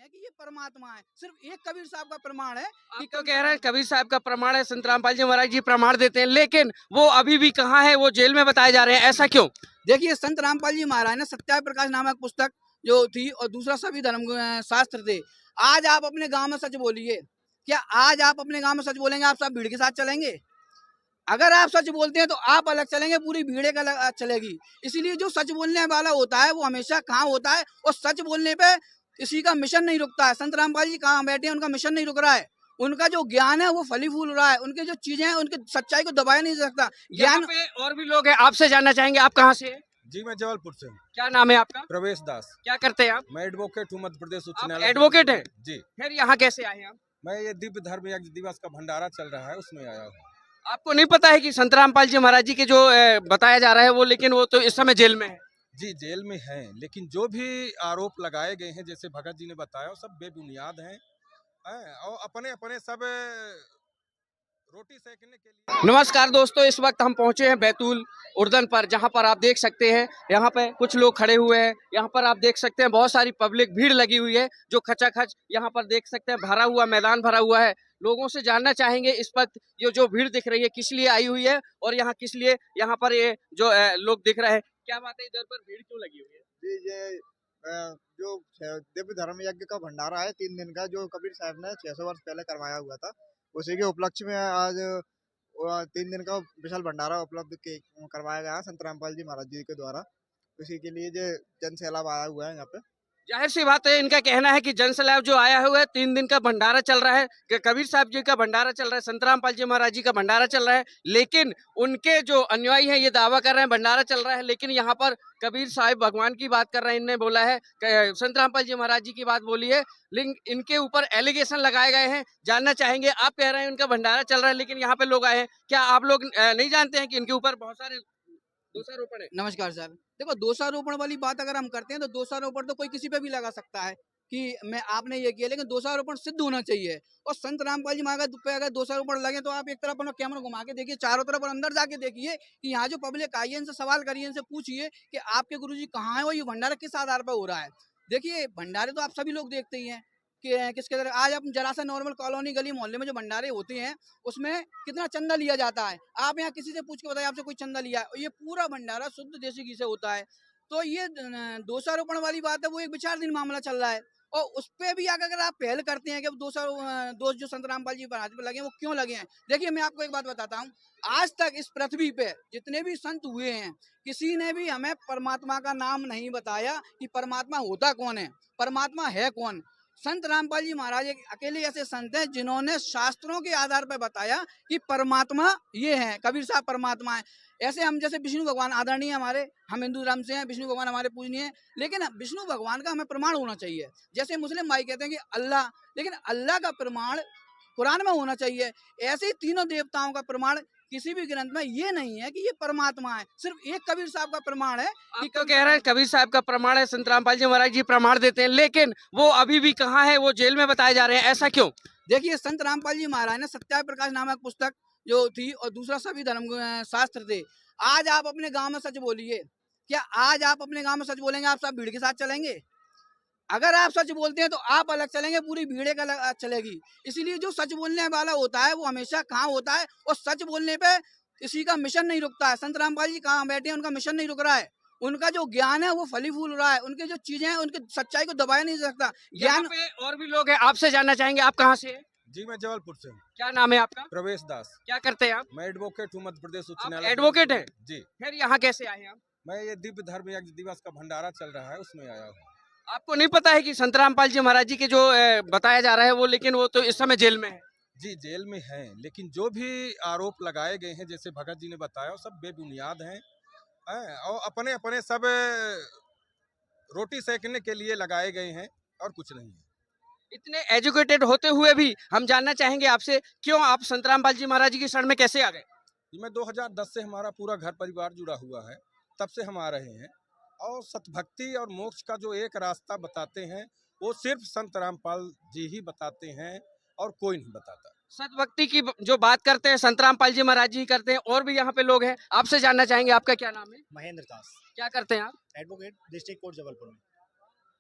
कि ये परमात्मा है, सिर्फ एक कबीर साहब का प्रमाण है। आप तो कह रहे हैं कबीर साहब का प्रमाण है, संत रामपाल जी महाराज जी प्रमाण देते हैं, लेकिन वो अभी भी कहाँ है, वो जेल में बताए जा रहे हैं, ऐसा क्यों? देखिए, संत रामपाल जी महाराज ने सत्या प्रकाश नामक पुस्तक जो थी और दूसरा सभी धर्म शास्त्र थे। आज आप अपने गांव में सच बोलिए, क्या आज आप अपने गांव में सच बोलेंगे आप सब भीड़ के साथ चलेंगे? अगर आप सच बोलते हैं तो आप अलग चलेंगे, पूरी भीड़ एक अलग चलेगी। इसीलिए जो सच बोलने वाला होता है वो हमेशा कहाँ होता है, और सच बोलने पे किसी का मिशन नहीं रुकता है। संत रामपाल जी कहाँ बैठे हैं, उनका मिशन नहीं रुक रहा है। उनका जो ज्ञान है वो फली फूल रहा है, उनके जो चीजें हैं उनकी सच्चाई को दबाया नहीं जा सकता। यहाँ ज्ञान पे और भी लोग हैं, आपसे जानना चाहेंगे, आप कहाँ से हैं? जी मैं जबलपुर से हूँ। क्या नाम है आपका? प्रवेश दास। क्या करते हैं आप? मैं एडवोकेट हूँ, मध्य प्रदेश उच्च आप न्यायालय। एडवोकेट हैं? जी। फिर यहाँ कैसे आए हैं आप? मैं ये दिव्य धर्म यज्ञ दिवस का भंडारा चल रहा है उसमें आया हूँ। आपको नहीं पता है कि संत रामपाल जी महाराज जी के जो बताया जा रहा है वो, लेकिन वो तो इस समय जेल में है। जी जेल में हैं, लेकिन जो भी आरोप लगाए गए हैं जैसे भगत जी ने बताया वो सब बेबुनियाद हैं, और अपने अपने सब रोटी सेकने के लिए। नमस्कार दोस्तों, इस वक्त हम पहुंचे हैं बैतूल उर्दन पर, जहां पर आप देख सकते हैं यहाँ पे कुछ लोग खड़े हुए हैं। यहाँ पर आप देख सकते हैं बहुत सारी पब्लिक भीड़ लगी हुई है, जो खचाखच यहाँ पर देख सकते हैं भरा हुआ मैदान भरा हुआ है। लोगों से जानना चाहेंगे इस वक्त ये जो भीड़ दिख रही है किस लिए आई हुई है, और यहाँ किस लिए यहाँ पर ये जो लोग दिख रहे हैं, क्या बात है, इधर पर भीड़ क्यों लगी हुई है? जी ये जो दिव्य धर्म यज्ञ का भंडारा है 3 दिन का, जो कबीर साहब ने 600 वर्ष पहले करवाया हुआ था, उसी के उपलक्ष्य में आज 3 दिन का विशाल भंडारा उपलब्ध करवाया गया है संत रामपाल जी महाराज जी के द्वारा। उसी के लिए जो जन सैलाब आया हुआ है यहाँ पे। जाहिर सी बात है, इनका कहना है कि जन सैलाब जो आया हुआ है, 3 दिन का भंडारा चल रहा है, कबीर साहब जी का भंडारा चल रहा है, संत रामपाल जी महाराज जी का भंडारा चल रहा है, लेकिन उनके जो अनुयायी हैं ये दावा कर रहे हैं भंडारा चल रहा है, लेकिन यहाँ पर कबीर साहब भगवान की बात कर रहे हैं। इनने बोला है, संत रामपाल जी महाराज जी की बात बोली है, लेकिन इनके ऊपर एलिगेशन लगाए गए हैं। जानना चाहेंगे, आप कह रहे हैं उनका भंडारा चल रहा है, लेकिन यहाँ पे लोग आए हैं, क्या आप लोग नहीं जानते हैं कि इनके ऊपर बहुत सारे दोषारोपण है? नमस्कार सर, देखो दोषारोपण वाली बात अगर हम करते हैं तो दोषारोपण तो कोई किसी पे भी लगा सकता है कि मैं आपने ये किया, लेकिन दोषारोपण सिद्ध होना चाहिए। और संत रामपाल जी महाराज पे अगर दोषारोपण लगे तो आप एक तरफ अपना कैमरा घुमा के देखिए, चारों तरफ और अंदर जाके देखिए कि यहाँ जो पब्लिक आई है इनसे सवाल करिए, इनसे पूछिए कि आपके गुरुजी कहाँ है और ये भंडारा किस आधार पर हो रहा है। देखिए, भंडारे तो आप सभी लोग देखते ही हैं कि किसके तरह आज आप जरा सा नॉर्मल कॉलोनी गली मोहल्ले में जो भंडारे होते हैं उसमें कितना चंदा लिया जाता है। आप यहाँ किसी से पूछ के बताइए आपसे कोई चंदा लिया है? ये पूरा भंडारा शुद्ध देसी घी से होता है। तो ये दोषारोपण वाली बात है, वो एक विचाराधीन मामला चल रहा है, और उस पर भी अगर आप पहल करते हैं कि दोष जो संत रामपाल जी महाराज पे लगे वो क्यों लगे हैं। देखिए, मैं आपको एक बात बताता हूँ, आज तक इस पृथ्वी पे जितने भी संत हुए हैं किसी ने भी हमें परमात्मा का नाम नहीं बताया कि परमात्मा होता कौन है, परमात्मा है कौन। संत रामपाल जी महाराज एक अकेले ऐसे संत हैं जिन्होंने शास्त्रों के आधार पर बताया कि परमात्मा ये है, कबीर साहब परमात्मा है। ऐसे हम जैसे विष्णु भगवान आदरणीय हमारे, हम हिंदू धर्म से हैं, विष्णु भगवान हमारे पूजनीय हैं, लेकिन विष्णु भगवान का हमें प्रमाण होना चाहिए। जैसे मुस्लिम भाई कहते हैं कि अल्लाह, लेकिन अल्लाह का प्रमाण कुरान में होना चाहिए। ऐसे ही तीनों देवताओं का प्रमाण किसी भी ग्रंथ में ये नहीं है कि ये परमात्मा है, सिर्फ एक कबीर साहब का प्रमाण है। आप तो कह रहे हैं कबीर साहब का प्रमाण है, संत रामपाल जी महाराज जी प्रमाण देते हैं, लेकिन वो अभी भी कहाँ है, वो जेल में बताए जा रहे हैं, ऐसा क्यों? देखिए, संत रामपाल जी महाराज ने सत्या प्रकाश नामक पुस्तक जो थी और दूसरा सभी धर्म शास्त्र थे। आज आप अपने गांव में सच बोलिए, क्या आज आप अपने गांव में सच बोलेंगे आप सब भीड़ के साथ चलेंगे? अगर आप सच बोलते हैं तो आप अलग चलेंगे, पूरी भीड़ एक अलग चलेगी। इसीलिए जो सच बोलने वाला होता है वो हमेशा कहाँ होता है, और सच बोलने पे किसी का मिशन नहीं रुकता है। संत रामपाल जी कहाँ बैठे हैं, उनका मिशन नहीं रुक रहा है। उनका जो ज्ञान है वो फली फूल रहा है, उनके जो चीजें हैं उनकी सच्चाई को दबाया नहीं जा सकता। यहाँ ज्ञान पे और भी लोग हैं, आपसे जानना चाहेंगे, आप कहाँ से हैं? जी मैं जबलपुर से हूँ। क्या नाम है आपका? प्रवेश दास। क्या करते हैं आप? मैं एडवोकेट हूँ, मध्य प्रदेश उच्च आप न्यायालय। एडवोकेट हैं? जी। फिर यहाँ कैसे आए हैं आप? मैं ये दिव्य धर्म यज्ञ दिवस का भंडारा चल रहा है उसमें आया हूँ। आपको नहीं पता है कि संत रामपाल जी महाराज जी के जो बताया जा रहा है वो, लेकिन वो तो इस समय जेल में है। जी जेल में हैं, लेकिन जो भी आरोप लगाए गए हैं जैसे भगत जी ने बताया वो सब बेबुनियाद हैं, और अपने अपने सब रोटी सेकने के लिए लगाए गए हैं और कुछ नहीं है। इतने एजुकेटेड होते हुए भी हम जानना चाहेंगे आपसे, क्यों आप संत रामपाल जी महाराज जी की शरण में कैसे आ गए? जी मैं 2010 से हमारा पूरा घर परिवार जुड़ा हुआ है, तब से हम आ रहे हैं, और सतभक्ति और मोक्ष का जो एक रास्ता बताते हैं वो सिर्फ संत रामपाल जी ही बताते हैं और कोई नहीं बताता। सतभक्ति की जो बात करते हैं संत रामपाल जी महाराज जी करते हैं, और भी यहाँ पे लोग हैं, आपसे जानना चाहेंगे, आपका क्या नाम है? महेंद्र दास, क्या करते हैं आप? एडवोकेट, डिस्ट्रिक्ट कोर्ट जबलपुर में।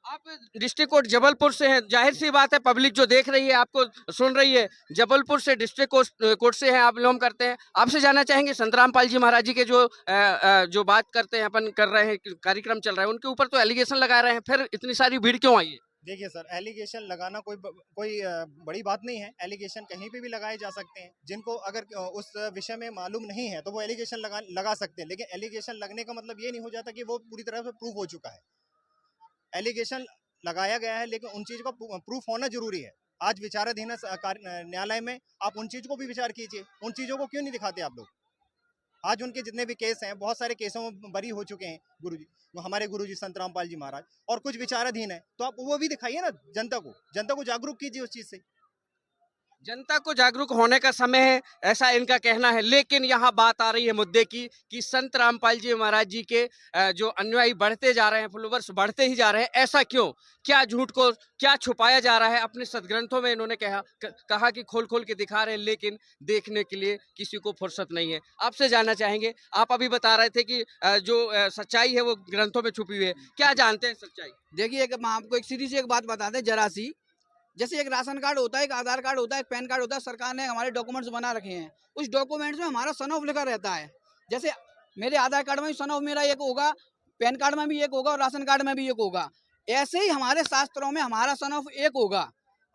आप डिस्ट्रिक्ट कोर्ट जबलपुर से हैं, जाहिर सी बात है पब्लिक जो देख रही है आपको सुन रही है, जबलपुर से डिस्ट्रिक्ट कोर्ट से हैं आप, बिलोंग करते हैं। आपसे जानना चाहेंगे संतराम पाल जी महाराज जी के जो बात करते हैं, अपन कर रहे हैं, कार्यक्रम चल रहा है, उनके ऊपर तो एलिगेशन लगा रहे हैं, फिर इतनी सारी भीड़ क्यों आई है? देखिए सर, एलिगेशन लगाना कोई बड़ी बात नहीं है। एलिगेशन कहीं पे भी लगाए जा सकते हैं। जिनको अगर उस विषय में मालूम नहीं है तो वो एलिगेशन लगा सकते हैं, लेकिन एलिगेशन लगने का मतलब ये नहीं हो जाता कि वो पूरी तरह से प्रूव हो चुका है। एलिगेशन लगाया गया है, लेकिन उन चीज़ का प्रूफ होना जरूरी है। आज विचाराधीन न्यायालय में आप उन चीज़ को भी विचार कीजिए। उन चीज़ों को क्यों नहीं दिखाते आप लोग? आज उनके जितने भी केस हैं, बहुत सारे केसों में बरी हो चुके हैं गुरुजी, हमारे गुरुजी संतराम पाल जी महाराज, और कुछ विचाराधीन है, तो आप वो भी दिखाइए ना जनता को जागरूक कीजिए उस चीज से। जनता को जागरूक होने का समय है, ऐसा इनका कहना है। लेकिन यहाँ बात आ रही है मुद्दे की कि संत रामपाल जी महाराज जी के जो अनुयायी बढ़ते जा रहे हैं, फॉलोवर्स बढ़ते ही जा रहे हैं, ऐसा क्यों? क्या झूठ को क्या छुपाया जा रहा है? अपने सदग्रंथों में इन्होंने कहा कि खोल खोल के दिखा रहे हैं, लेकिन देखने के लिए किसी को फुर्सत नहीं है। आपसे जानना चाहेंगे, आप अभी बता रहे थे कि जो सच्चाई है वो ग्रंथों में छुपी हुई है, क्या जानते हैं सच्चाई? देखिए, हम आपको एक सीधी सी एक बात बताते हैं जरा सी। जैसे एक राशन कार्ड होता है, एक आधार कार्ड होता है, एक पैन कार्ड होता है, सरकार ने हमारे डॉक्यूमेंट्स बना रखे हैं। उस डॉक्यूमेंट्स में हमारा सन ऑफ लिखा रहता है। जैसे मेरे आधार कार्ड में भी सन ऑफ मेरा एक होगा, पैन कार्ड में भी एक होगा और राशन कार्ड में भी एक होगा। ऐसे ही हमारे शास्त्रों में हमारा सन ऑफ एक होगा।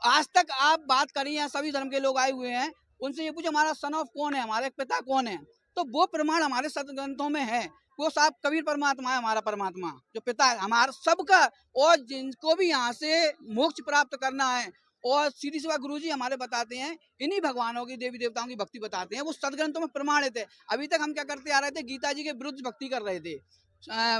आज तक आप बात करिए, यहाँ सभी धर्म के लोग आए हुए हैं, उनसे ये पूछे हमारा सन ऑफ कौन है, हमारे पिता कौन है, तो वो प्रमाण हमारे सदग्रंथों में है। वो साहब कबीर परमात्मा है, हमारा परमात्मा जो पिता है हमारा सबका। और जिनको भी यहाँ से मोक्ष प्राप्त करना है, और सीधी सी बात गुरुजी हमारे बताते हैं, इन्हीं भगवानों की, देवी देवताओं की भक्ति बताते हैं, वो सदग्रंथों में प्रमाणित है। अभी तक हम क्या करते आ रहे थे, गीता जी के विरुद्ध भक्ति कर रहे थे,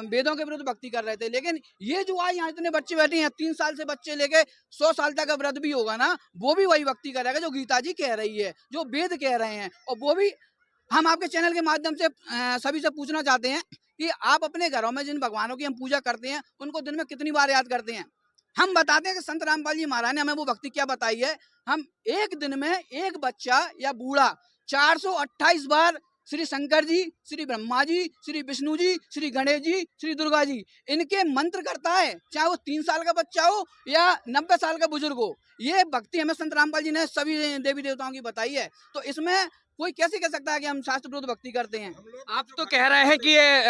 वेदों के विरुद्ध भक्ति कर रहे थे। लेकिन ये जो आज यहाँ इतने बच्चे बैठे हैं, 3 साल से बच्चे लेके 100 साल तक का व्रत भी होगा ना, वो भी वही भक्ति करेगा जो गीता जी कह रही है, जो वेद कह रहे हैं। और वो भी हम आपके चैनल के माध्यम से सभी से पूछना चाहते हैं कि आप अपने घरों में जिन भगवानों की हम पूजा करते हैं, उनको दिन में कितनी बार याद करते हैं? हम बताते हैं कि संत रामपाल जी महाराज ने हमें वो भक्ति क्या बताई है। हम एक दिन में एक बच्चा या बूढ़ा 428 बार श्री शंकर जी, श्री ब्रह्मा जी, श्री विष्णु जी, श्री गणेश जी, श्री दुर्गा जी, इनके मंत्र करता है, चाहे वो 3 साल का बच्चा हो या 90 साल का बुजुर्ग हो। ये भक्ति हमें संत रामपाल जी ने सभी देवी देवताओं की बताई है। तो इसमें कोई कैसे कह सकता है कि हम शास्त्र विरुद्ध भक्ति करते हैं? आप तो कह रहे हैं कि ये